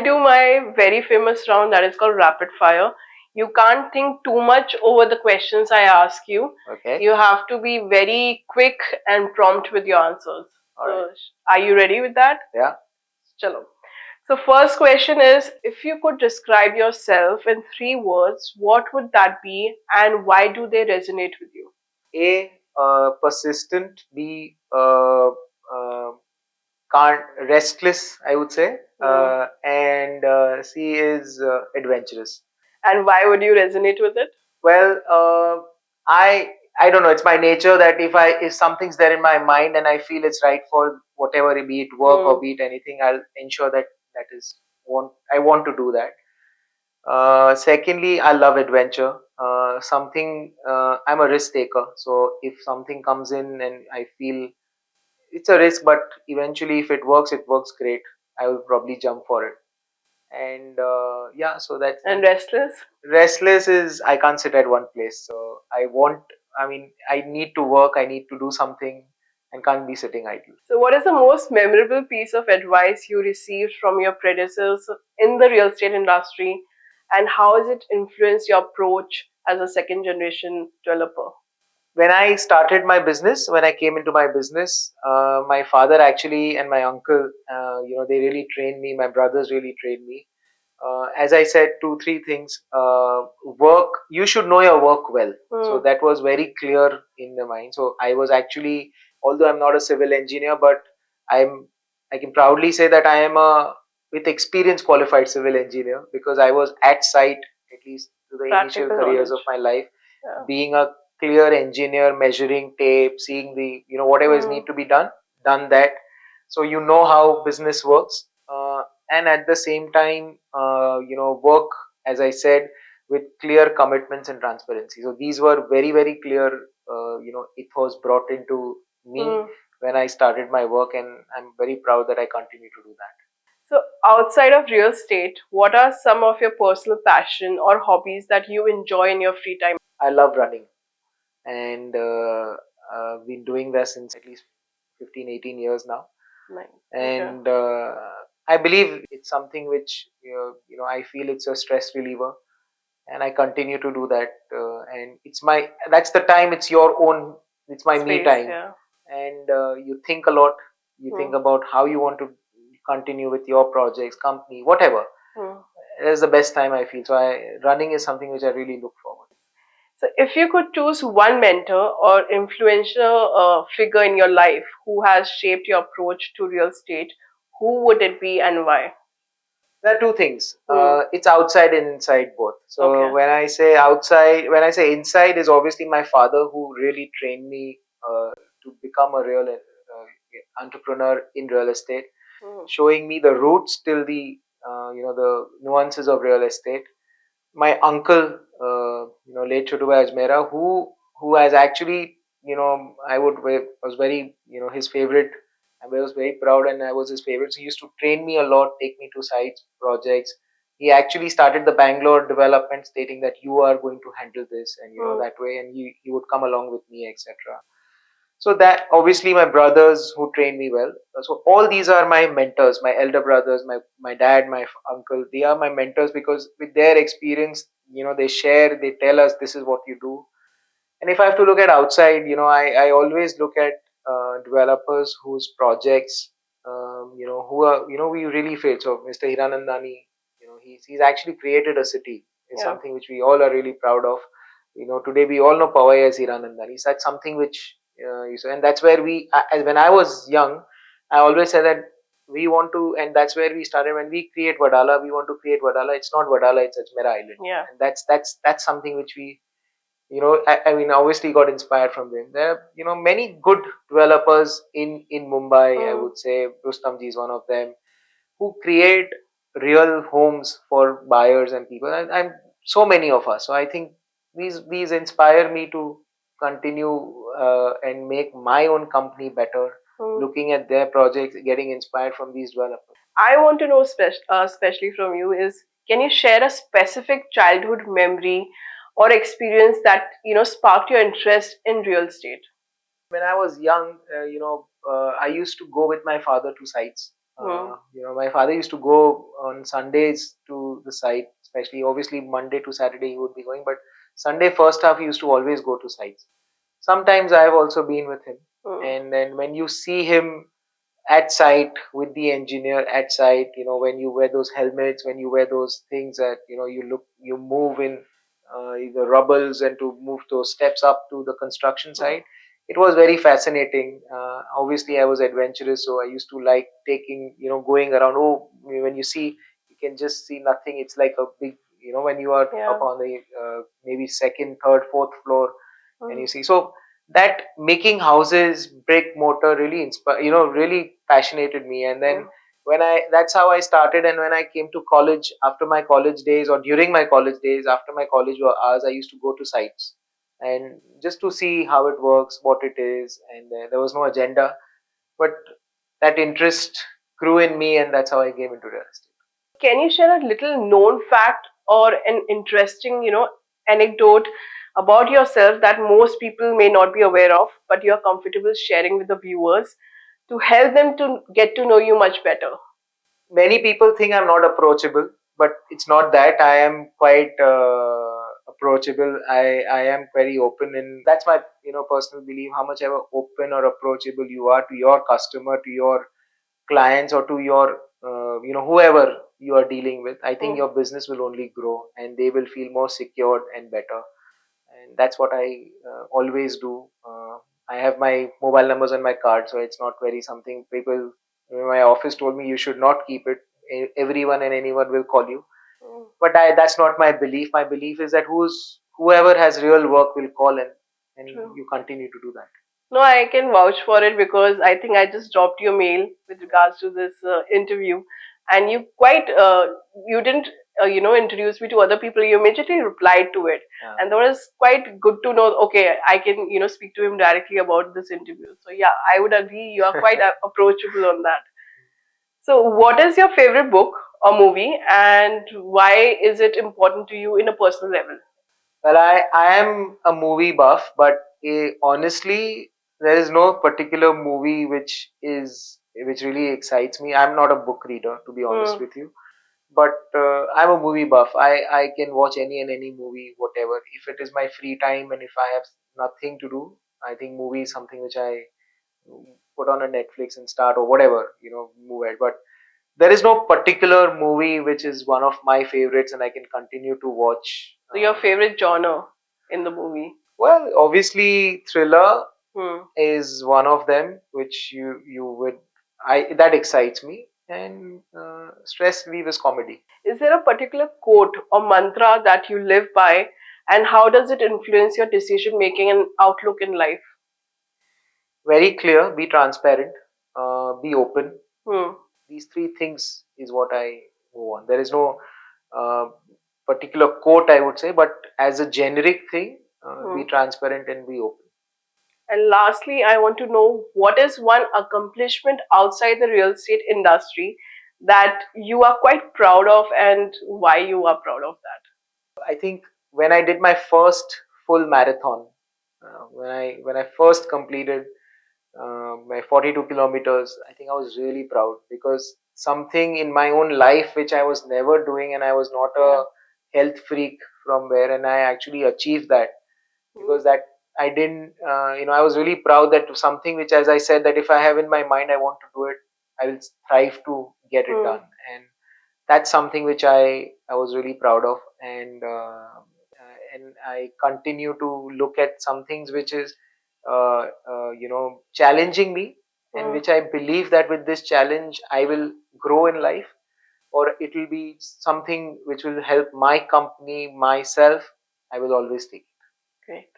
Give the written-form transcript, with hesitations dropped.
do my very famous round that is called rapid fire. You can't think too much over the questions I ask you. Okay. You have to be very quick and prompt with your answers. All right. Are you ready with that? Yeah. Chalo. So first question is, if you could describe yourself in 3 words, what would that be and why do they resonate with you? A, persistent. B, can't restless, I would say. And C is adventurous. And why would you resonate with it? Well, I don't know. It's my nature that if something's there in my mind and I feel it's right for whatever, be it work or be it anything, I'll ensure that that is I want to do that. Secondly, I love adventure. I'm a risk taker. So if something comes in and I feel it's a risk, but eventually if it works great. I will probably jump for it. And yeah, so that's. And restless? Restless is I can't sit at one place. So I need to work, I need to do something and can't be sitting idle. So, what is the most memorable piece of advice you received from your predecessors in the real estate industry, and how has it influenced your approach as a second generation developer? When I started my business, when I came into my business, my father actually and my uncle, they really trained me. My brothers really trained me. As I said, 2, 3 things. Work, you should know your work well. So that was very clear in the mind. So I was actually, although I'm not a civil engineer, but I can proudly say that I am a with experience qualified civil engineer because I was at site at least to the initial careers of my life, being a clear engineer, measuring tape, seeing the whatever is need to be done, done that. So you know how business works, and at the same time, work, as I said, with clear commitments and transparency. So these were very very clear. It was brought into me when I started my work, and I'm very proud that I continue to do that. So, outside of real estate, what are some of your personal passion or hobbies that you enjoy in your free time? I love running, and been doing that since at least 15, 18 years now. Nice. And I believe it's something which I feel it's a stress reliever, and I continue to do that. And that's the time. It's your own. It's my me time, and you think a lot. You think about how you want to continue with your projects, company, whatever. It's the best time I feel. So running is something which I really look forward. So, if you could choose one mentor or influential figure in your life who has shaped your approach to real estate, who would it be and why? There are 2 things. It's outside and inside both. So when I say outside, when I say inside, is obviously my father who really trained me to become a real entrepreneur in real estate, showing me the roots till the the nuances of real estate. My uncle, late Chotubai Ajmera, who has actually, I was very, his favorite. I was very proud, and I was his favorite. So he used to train me a lot, take me to sites, projects. He actually started the Bangalore development, stating that you are going to handle this, and that way, and he would come along with me, etc. So that obviously my brothers who trained me well. So all these are my mentors, my elder brothers, my dad, my uncle. They are my mentors because with their experience, they share, they tell us this is what you do. And if I have to look at outside, I always look at developers whose projects, who are, we really failed. So Mr. Hiranandani, he's actually created a city. It's something which we all are really proud of. Today we all know Powai as Hiranandani. So that's something which, and that's where when I was young, I always said that we want to, and that's where we started. When we create Wadala, we want to create Wadala. It's not Wadala, it's Ajmera Island. And that's something which we, I mean, obviously got inspired from them. There are, many good developers in Mumbai. I would say Rustamji is one of them, who create real homes for buyers and people. And I'm so many of us. So I think these inspire me to continue and make my own company better. Looking at their projects, getting inspired from these developers. I want to know, especially from you, is can you share a specific childhood memory or experience that sparked your interest in real estate? When I was young, I used to go with my father to sites. My father used to go on Sundays to the site, especially obviously Monday to Saturday he would be going, but Sunday first half he used to always go to sites. Sometimes I have also been with him, and then when you see him at site with the engineer at site, when you wear those helmets, when you wear those things that you move in the rubbles and to move those steps up to the construction site, it was very fascinating. Obviously I was adventurous, so I used to like taking, going around. Oh, when you see, you can just see nothing. It's like a big, when you are up on the maybe second, third, fourth floor, and you see. So that making houses, brick mortar, really really fascinated me. And then that's how I started. And when I came to college, after my college days or during my college days, after my college hours, I used to go to sites and just to see how it works, what it is. And there was no agenda, but that interest grew in me, and that's how I came into real estate. Can you share a little known fact or an interesting, anecdote about yourself that most people may not be aware of, but you're comfortable sharing with the viewers to help them to get to know you much better? Many people think I'm not approachable, but it's not that. I am quite approachable. I am very open, and that's my personal belief. How much ever open or approachable you are to your customer, to your clients, or to your whoever you are dealing with, I think your business will only grow, and they will feel more secured and better. And that's what I always do. I have my mobile numbers on my card, so it's not very something people. My office told me you should not keep it. Everyone and anyone will call you, but that's not my belief. My belief is that whoever has real work will call in, and you continue to do that. No, I can vouch for it because I think I just dropped your mail with regards to this interview, and you didn't introduce me to other people. You immediately replied to it, and that was quite good to know. Okay, I can speak to him directly about this interview. So yeah, I would agree. You are quite approachable on that. So, what is your favorite book or movie, and why is it important to you in a personal level? Well, I am a movie buff, but honestly, there is no particular movie which really excites me. I'm not a book reader, to be honest with you, but I'm a movie buff. I can watch any and any movie, whatever. If it is my free time and if I have nothing to do, I think movie is something which I put on a Netflix and start or whatever, move it. But there is no particular movie which is one of my favorites and I can continue to watch. So your favorite genre in the movie? Well, obviously thriller is one of them, which you would I that excites me, and stress relief is comedy. Is there a particular quote or mantra that you live by, and how does it influence your decision making and outlook in life? Very clear, be transparent, be open. These three things is what I move on. There is no uh, particular quote I would say, but as a generic thing, be transparent and be open. And lastly, I want to know what is one accomplishment outside the real estate industry that you are quite proud of, and why you are proud of that? I think when I did my first full marathon, when I first completed my 42 kilometers, I think I was really proud, because something in my own life which I was never doing, and I was not a health freak from where, and I actually achieved that, because that I didn't, I was really proud that something which, as I said, that if I have in my mind I want to do it, I will strive to get it done, and that's something which I was really proud of, and I continue to look at some things which is challenging me, and which I believe that with this challenge I will grow in life, or it will be something which will help my company, myself. I will always take it. Great.